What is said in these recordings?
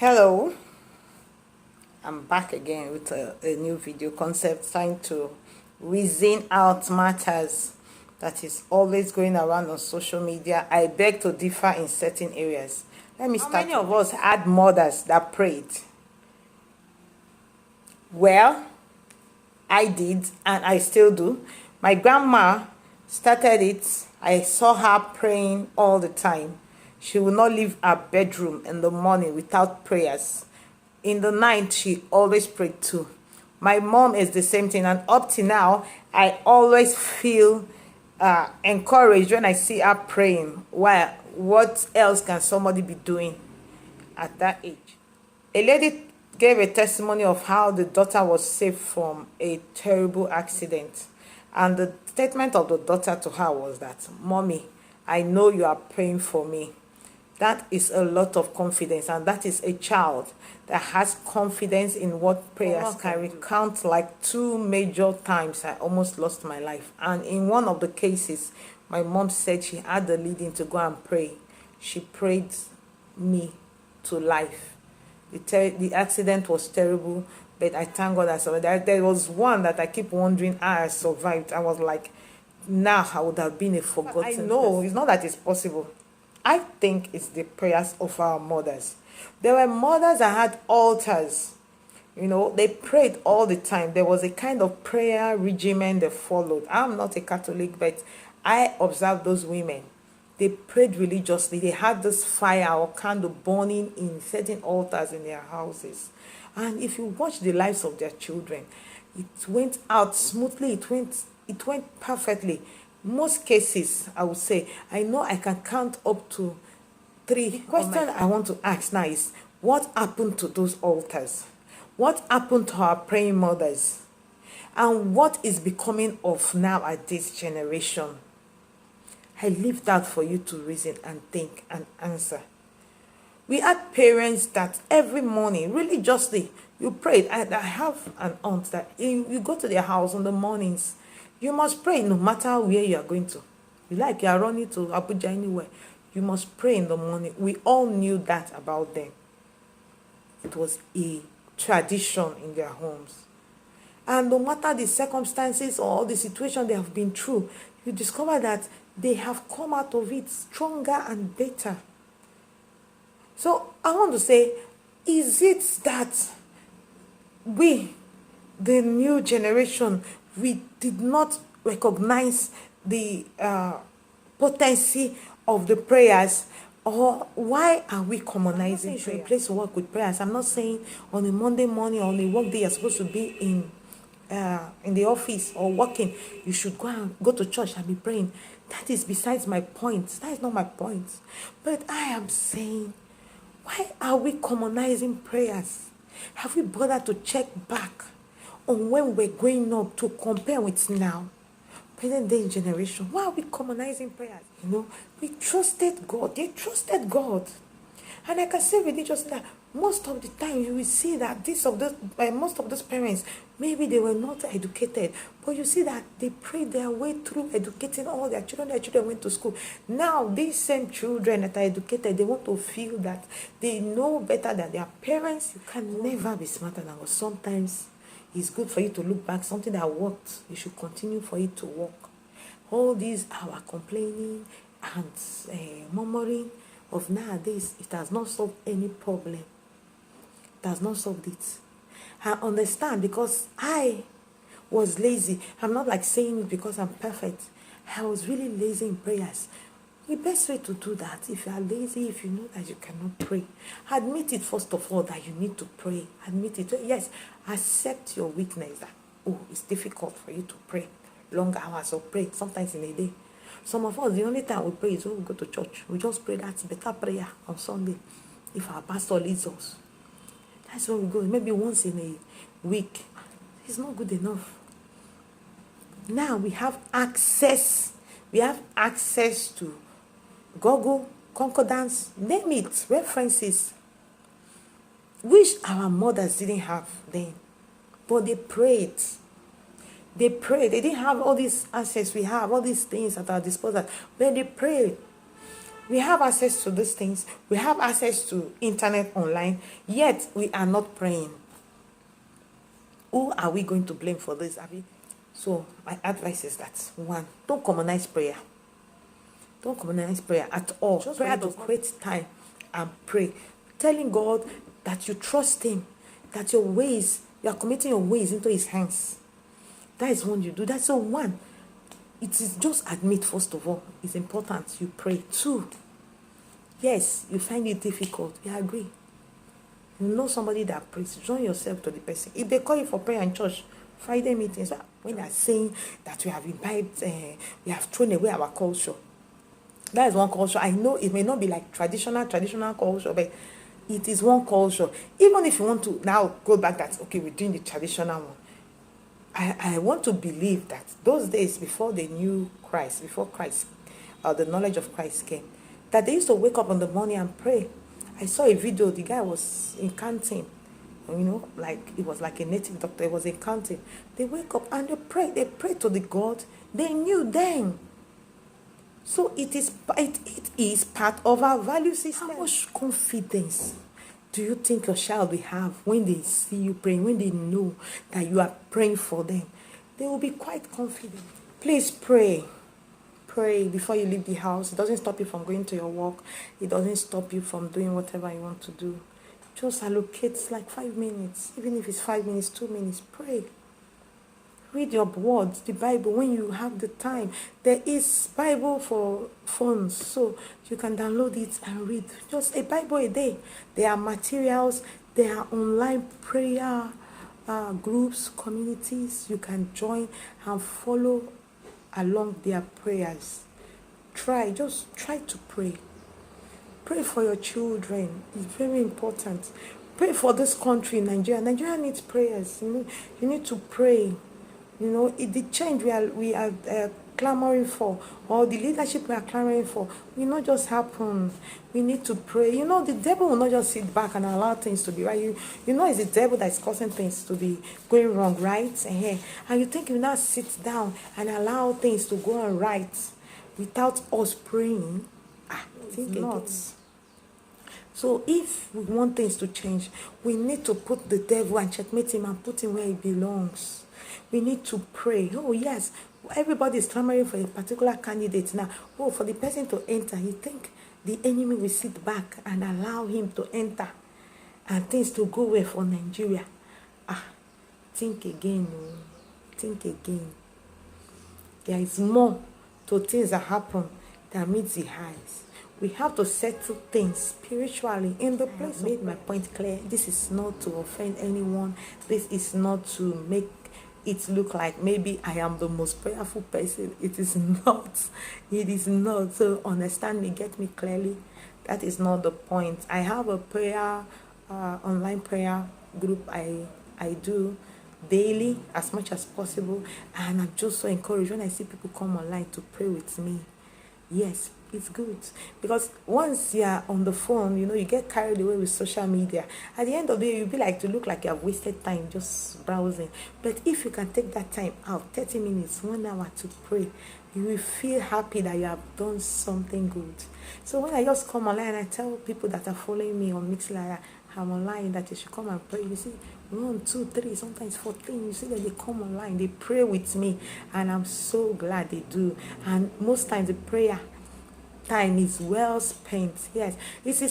Hello, I'm back again with a new video concept trying to reason out matters that is always going around on social media. I beg to differ in certain areas. Let me start. How many of us had mothers that prayed? Well, I did and I still do. My grandma started it. I saw her praying all the time. She would not leave her bedroom in the morning without prayers. In the night, she always prayed too. My mom is the same thing, and up to now, I always feel encouraged when I see her praying. Well, what else can somebody be doing at that age? A lady gave a testimony of how the daughter was saved from a terrible accident. And the statement of the daughter to her was that, "Mommy, I know you are praying for me." That is a lot of confidence, and that is a child that has confidence in what prayers can recount. Like 2 major times I almost lost my life, and in one of the cases my mom said she had the leading to go and pray. She prayed me to life. The accident was terrible, but I thank God I survived. There was one that I keep wondering how I survived. I was like, now I would have been a forgotten person. I know it's not that it's possible. I think it's the prayers of our mothers. There were mothers that had altars. They prayed all the time. There was a kind of prayer regimen they followed. I'm not a Catholic, but I observed those women. They prayed religiously. They had this fire or candle burning in certain altars in their houses. And if you watch the lives of their children, it went out smoothly. It went perfectly. Most cases, I would say, I know I can count up to 3. The question I want to ask now is, what happened to those altars? What happened to our praying mothers? And what is becoming of now at this generation? I leave that for you to reason and think and answer. We had parents that every morning, religiously, you prayed. I have an aunt that you go to their house in the mornings. You must pray no matter where you are going to. You are running to Abuja anywhere. You must pray in the morning. We all knew that about them. It was a tradition in their homes. And no matter the circumstances or the situation they have been through, you discover that they have come out of it stronger and better. So I want to say, is it that we, the new generation, we did not recognize the potency of the prayers? Or why are we commonizing? You should replace work with prayers. I'm not saying on a Monday morning or on a work day you're supposed to be in the office or working, you should go to church and be praying. That is besides my point. That is not my point. But I am saying, why are we commonizing prayers? Have we bothered to check back on when we're growing up to compare with now? Present day generation, why are we commonizing prayers? We trusted God. They trusted God. And I can say religiously that most of the time you will see that most of those parents, maybe they were not educated, but you see that they prayed their way through educating all their children. Their children went to school. Now, these same children that are educated, they want to feel that they know better than their parents. You can never be smarter than us. Sometimes it's good for you to look back. Something that worked, you should continue for it to work. All these our complaining and murmuring of nowadays, it has not solved any problem. It has not solved it. I understand, because I was lazy. I'm not saying it because I'm perfect. I was really lazy in prayers. The best way to do that, if you are lazy, if you know that you cannot pray, admit it first of all that you need to pray. Admit it. Yes, accept your weakness that, it's difficult for you to pray long hours of pray, sometimes in a day. Some of us, the only time we pray is when we go to church. We just pray that better prayer on Sunday. If our pastor leads us, that's when we go. Maybe once in a week. It's not good enough. Now we have access. We have access to Google, Concordance, name it, references, which our mothers didn't have then. But they prayed. They didn't have all these access we have, all these things at our disposal, but they prayed. We have access to these things. We have access to internet online, yet we are not praying. Who are we going to blame for this? So my advice is that, one, don't commonize prayer. Don't commonize prayer at all. Just prayer to create time and pray. Telling God that you trust him, that your ways, you are committing your ways into his hands. That is when you do that. So one, it is just admit, first of all, it's important you pray. Two, yes, you find it difficult. We agree. You know somebody that prays, join yourself to the person. If they call you for prayer in church, Friday meetings, when they are saying that we have imbibed, we have thrown away our culture. That is one culture. I know it may not be like traditional culture, but it is one culture. Even if you want to now go back that, okay, we're doing the traditional one. I want to believe that those days before they knew Christ, before Christ, the knowledge of Christ came, that they used to wake up in the morning and pray. I saw a video, the guy was incanting, like it was like a native doctor, it was incanting. They wake up and they pray to the God they knew then. So it is part of our value system. How much confidence do you think your child will have when they see you praying, when they know that you are praying for them? They will be quite confident. Please pray. Pray before you leave the house. It doesn't stop you from going to your work. It doesn't stop you from doing whatever you want to do. Just allocate like 5 minutes. Even if it's 5 minutes, 2 minutes, pray. Read your words, the Bible, when you have the time. There is Bible for phones, so you can download it and read. Just a Bible a day. There are materials. There are online prayer groups, communities. You can join and follow along their prayers. Just try to pray. Pray for your children. It's very important. Pray for this country, Nigeria. Nigeria needs prayers. You need to pray. The change we are clamoring for, or the leadership we are clamoring for, will not just happen. We need to pray. The devil will not just sit back and allow things to be right. It's the devil that is causing things to be going wrong, right? And you think you now sit down and allow things to go on right without us praying? Think not. So if we want things to change, we need to put the devil and checkmate him and put him where he belongs. We need to pray. Oh, yes, everybody is clamoring for a particular candidate now. Oh, for the person to enter, you think the enemy will sit back and allow him to enter and things to go well for Nigeria? Think again. Think again. There is more to things that happen than meets the eyes. We have to settle things spiritually in the place. I made my point clear. This is not to offend anyone. This is not to make it look like maybe I am the most prayerful person. It is not. It is not. So understand me, get me clearly. That is not the point. I have a prayer, online prayer group I do daily as much as possible, and I'm just so encouraged when I see people come online to pray with me. Yes, it's good, because once you are on the phone, you get carried away with social media. At the end of the day, you'll be like to look like you have wasted time just browsing. But if you can take that time out, 30 minutes, 1 hour to pray, you will feel happy that you have done something good. So when I just come online, I tell people that are following me on Mixlr, I'm online, that you should come and pray. You see 1, 2, 3, sometimes 14. You see that they come online, they pray with me, and I'm so glad they do. And most times the prayer time is well spent. Yes,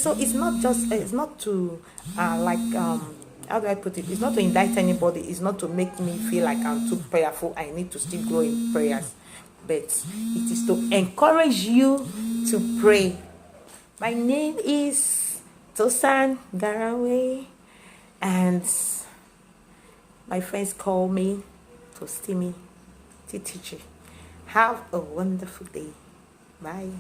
so it's not just it's not to how do I put it? It's not to indict anybody. It's not to make me feel like I'm too prayerful. I need to still grow in prayers, but it is to encourage you to pray. My name is Tosan Garawe, and my friends call me Tostimi Titichi. Have a wonderful day. Bye.